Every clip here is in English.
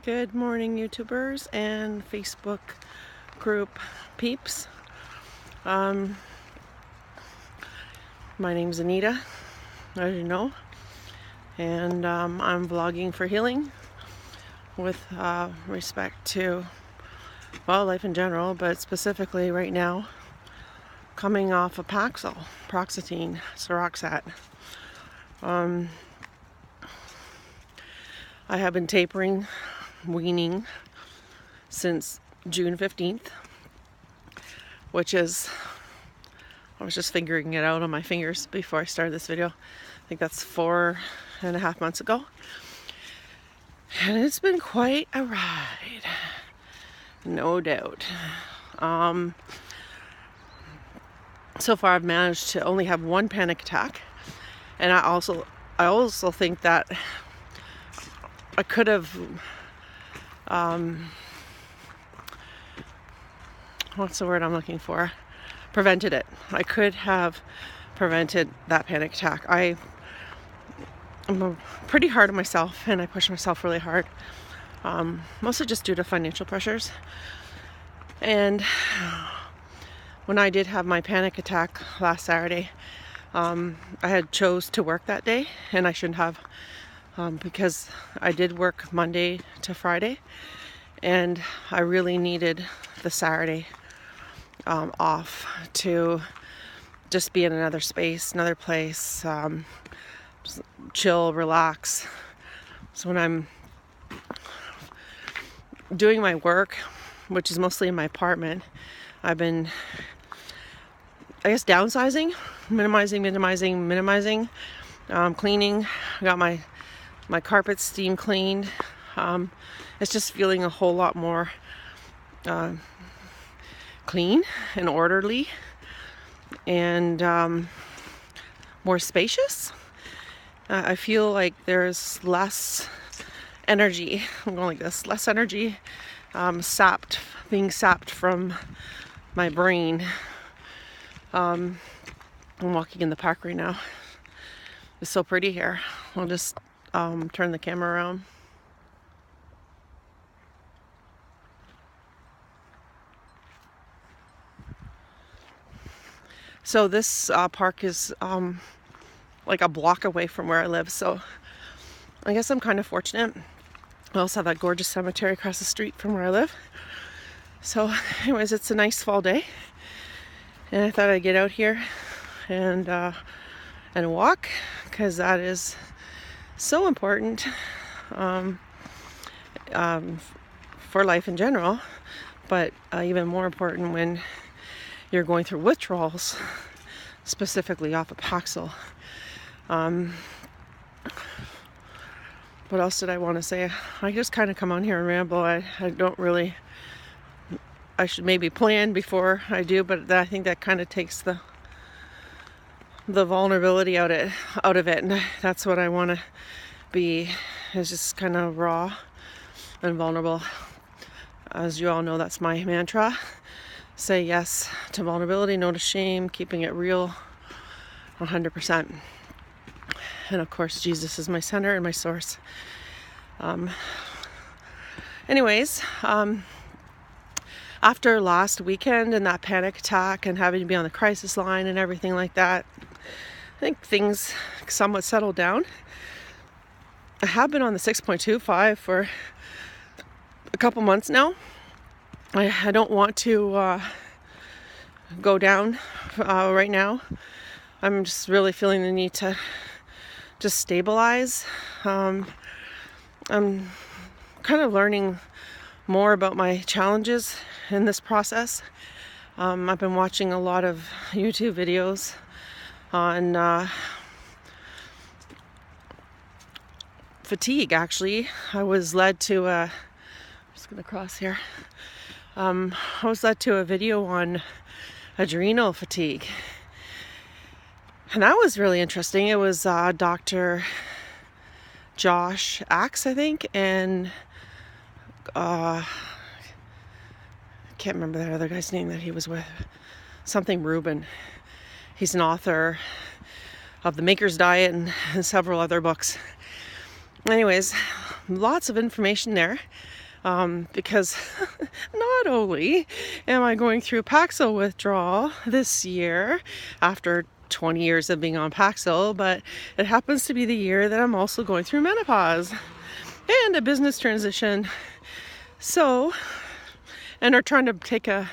Good morning, YouTubers and Facebook group peeps. My name's Anita, as you know, and I'm vlogging for healing with respect to, well, life in general, but specifically right now, coming off of Paxil, paroxetine, Seroxat. I have been tapering, weaning since June 15th, which is, I was just figuring it out on my fingers before I started this video. I think that's 4.5 months ago. And it's been quite a ride, no doubt. So far I've managed to only have one panic attack. And I also think that I could have, what's the word I'm looking for? Prevented it. I could have prevented that panic attack. I'm pretty hard on myself, and I push myself really hard, mostly just due to financial pressures. And when I did have my panic attack last Saturday, I had chose to work that day, and I shouldn't have. Because I did work Monday to Friday, and I really needed the Saturday off to just be in another space, another place, just chill, relax. So when I'm doing my work, which is mostly in my apartment, I've been, I guess, downsizing, minimizing, cleaning. I got my carpet steam cleaned. It's just feeling a whole lot more clean and orderly and more spacious. I feel like there's less energy, I'm going like this, less energy being sapped from my brain. I'm walking in the park right now. It's so pretty here. I'll just turn the camera around. So this park is like a block away from where I live, so I guess I'm kind of fortunate. I also have that gorgeous cemetery across the street from where I live. So anyways, it's a nice fall day, and I thought I'd get out here and walk, because that is so important for life in general, but even more important when you're going through withdrawals, specifically off of Paxil. What else did I want to say? I just kind of come on here and ramble. I don't really, I should maybe plan before I do, but I think that kind of takes the vulnerability out of it, and that's what I want to be, is just kind of raw and vulnerable. As you all know, that's my mantra. Say yes to vulnerability, no to shame, keeping it real 100%. And of course, Jesus is my center and my source. Anyways, after last weekend and that panic attack and having to be on the crisis line and everything like that, I think things somewhat settled down. I have been on the 6.25 for a couple months now. I don't want to go down right now. I'm just really feeling the need to just stabilize. I'm kind of learning more about my challenges in this process. I've been watching a lot of YouTube videos on fatigue. Actually, I was led to I'm just gonna cross here. I was led to a video on adrenal fatigue, and that was really interesting. It was Dr. Josh Axe, I think, and I can't remember that other guy's name that he was with. Something Rubin. He's an author of The Maker's Diet and several other books. Anyways, lots of information there. Because not only am I going through Paxil withdrawal this year after 20 years of being on Paxil, but it happens to be the year that I'm also going through menopause and a business transition. So, and are trying to take or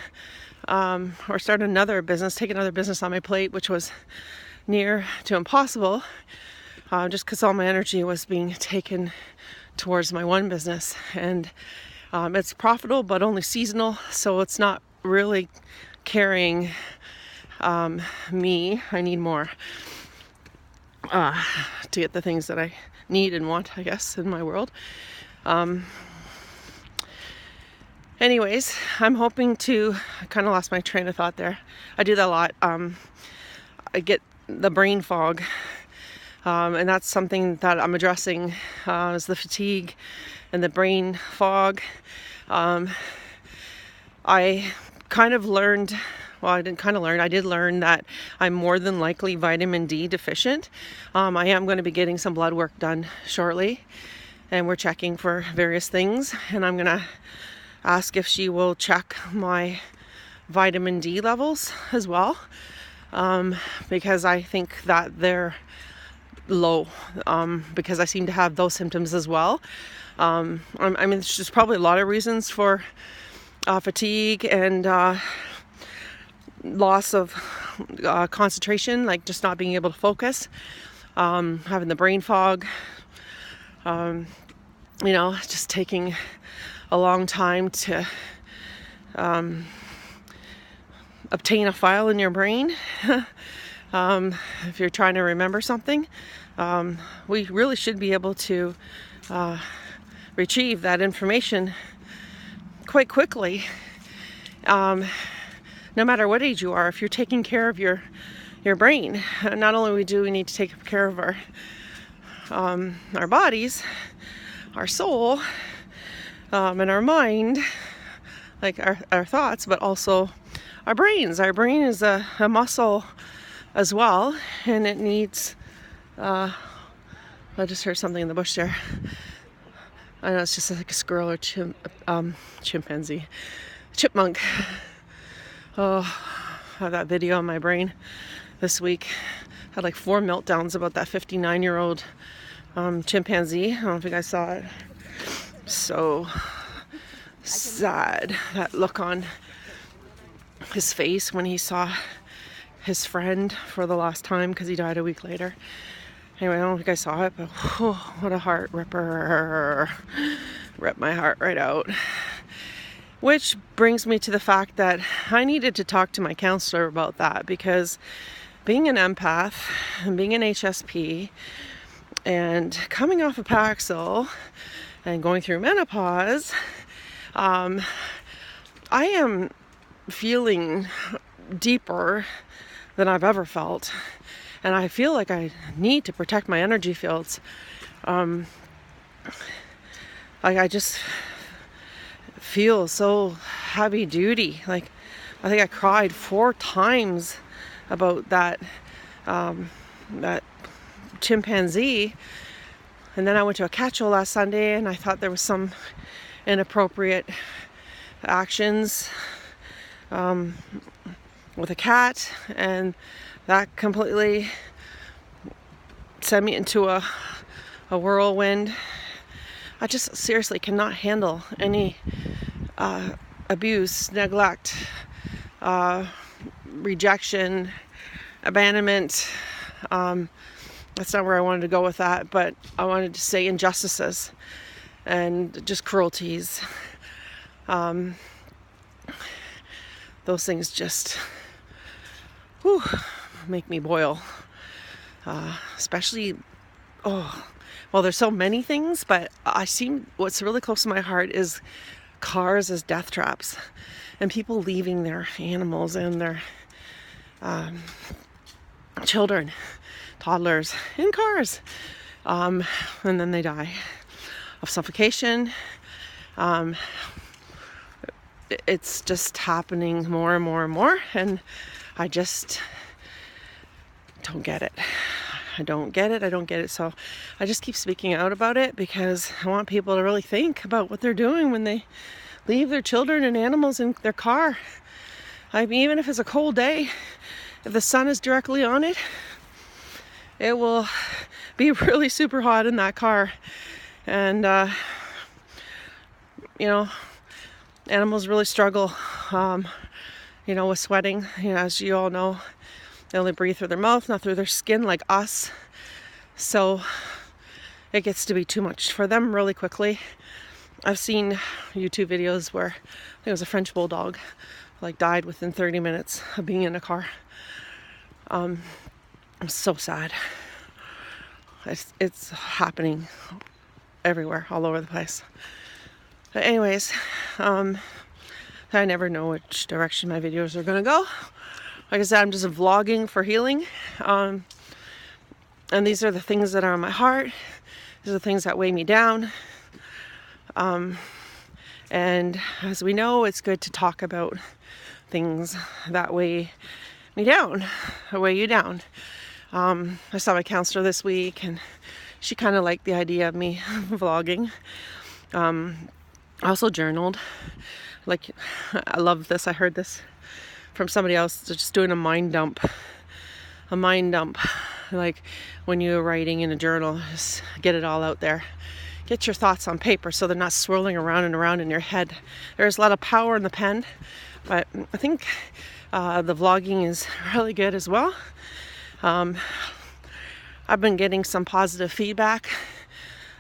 start another business, take another business on my plate, which was near to impossible, just because all my energy was being taken towards my one business. And it's profitable but only seasonal, so it's not really carrying me. I need more to get the things that I need and want, I guess, in my world. Anyways, I'm hoping to, I kind of lost my train of thought there. I do that a lot. I get the brain fog, and that's something that I'm addressing, is the fatigue and the brain fog. I kind of learned, well, I did learn that I'm more than likely vitamin D deficient. I am going to be getting some blood work done shortly, and we're checking for various things, and I'm going to ask if she will check my vitamin D levels as well, because I think that they're low, because I seem to have those symptoms as well. I mean, there's probably a lot of reasons for fatigue and loss of concentration, like just not being able to focus, having the brain fog, just taking a long time to obtain a file in your brain. If you're trying to remember something, we really should be able to retrieve that information quite quickly, no matter what age you are. If you're taking care of your brain, not only do we need to take care of our bodies, our soul, and our mind, like our thoughts, but also our brains. Our brain is a muscle as well, and it needs, I just heard something in the bush there. I know it's just like a squirrel or chimpanzee, chipmunk. Oh, I have that video on my brain this week. Had like 4 meltdowns about that 59-year-old chimpanzee. I don't know if you guys saw it. So sad, that look on his face when he saw his friend for the last time, because he died a week later. Anyway, I don't know if you guys saw it, but what a heart ripper. Ripped my heart right out. Which brings me to the fact that I needed to talk to my counselor about that, because being an empath and being an HSP and coming off of Paxil and going through menopause, I am feeling deeper than I've ever felt, and I feel like I need to protect my energy fields. Like I just feel so heavy duty. Like I think I cried 4 times about that chimpanzee, and then I went to a cat show last Sunday, and I thought there was some inappropriate actions with a cat, and that completely sent me into a whirlwind. I just seriously cannot handle any abuse, neglect, rejection, abandonment. That's not where I wanted to go with that, but I wanted to say injustices and just cruelties. Those things just make me boil. Especially, well, there's so many things, but what's really close to my heart is cars as death traps, and people leaving their animals and their children, toddlers in cars, and then they die of suffocation. It's just happening more and more and more, and I just don't get it. I don't get it. So I just keep speaking out about it because I want people to really think about what they're doing when they leave their children and animals in their car. I mean, even if it's a cold day, if the sun is directly on it, it will be really super hot in that car. And, you know, animals really struggle, you know, with sweating. You know, as you all know, they only breathe through their mouth, not through their skin like us. So it gets to be too much for them really quickly. I've seen YouTube videos where I think it was a French bulldog, like died within 30 minutes of being in a car. I'm so sad. It's happening everywhere, all over the place. But anyways, I never know which direction my videos are gonna go. Like I said, I'm just vlogging for healing. And these are the things that are on my heart. These are the things that weigh me down. And as we know, it's good to talk about things that weigh me down, or weigh you down. I saw my counselor this week, and she kind of liked the idea of me vlogging. I also journaled. Like, I love this. I heard this from somebody else, just doing a mind dump. A mind dump. Like when you're writing in a journal, just get it all out there. Get your thoughts on paper so they're not swirling around and around in your head. There's a lot of power in the pen, but I think the vlogging is really good as well. I've been getting some positive feedback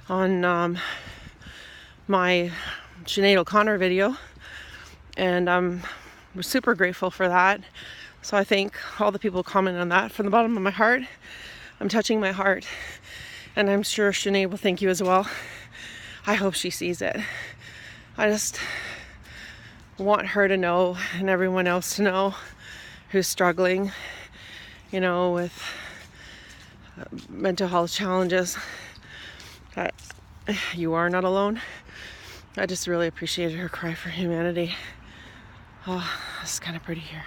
on my Sinead O'Connor video, and I'm super grateful for that. So I thank all the people commenting on that from the bottom of my heart. I'm touching my heart, and I'm sure Sinead will thank you as well. I hope she sees it. I just want her to know, and everyone else to know who's struggling, you know, with mental health challenges, that you are not alone. I just really appreciated her cry for humanity. Oh, it's kind of pretty here.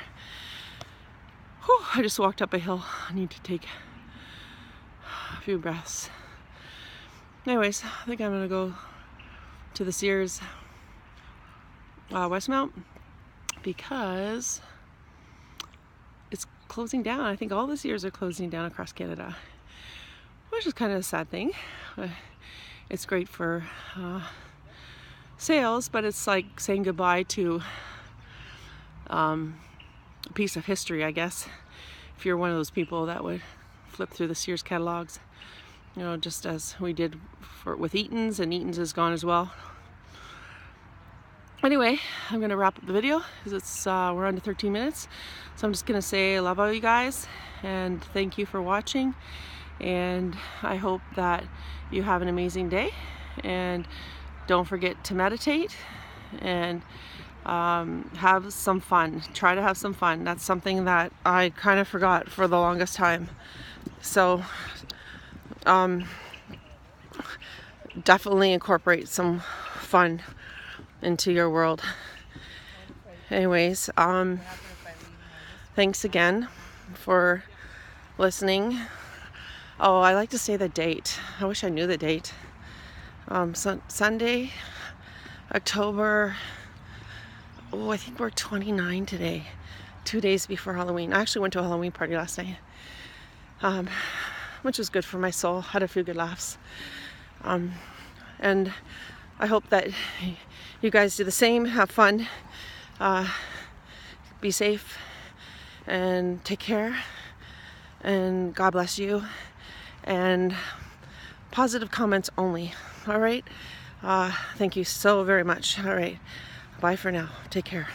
Whew, I just walked up a hill. I need to take a few breaths. Anyways, I think I'm gonna go to the Sears Westmount because it's closing down. I think all the Sears are closing down across Canada, which is kind of a sad thing. It's great for sales, but it's like saying goodbye to a piece of history, I guess, if you're one of those people that would flip through the Sears catalogs, you know, just as we did with Eaton's, and Eaton's is gone as well. Anyway, I'm gonna wrap up the video because it's we're under 13 minutes, so I'm just gonna say I love all you guys and thank you for watching, and I hope that you have an amazing day, and don't forget to meditate and have some fun. Try to have some fun. That's something that I kind of forgot for the longest time. So definitely incorporate some fun into your world. Anyways, thanks again for listening. Oh, I like to say the date. I wish I knew the date. Sunday, October, oh, I think we're 29 today, 2 days before Halloween. I actually went to a Halloween party last night, which was good for my soul. Had a few good laughs. And I hope that you guys do the same. Have fun, be safe, and take care, and God bless you, and positive comments only. All right, thank you so very much. All right, bye for now. Take care.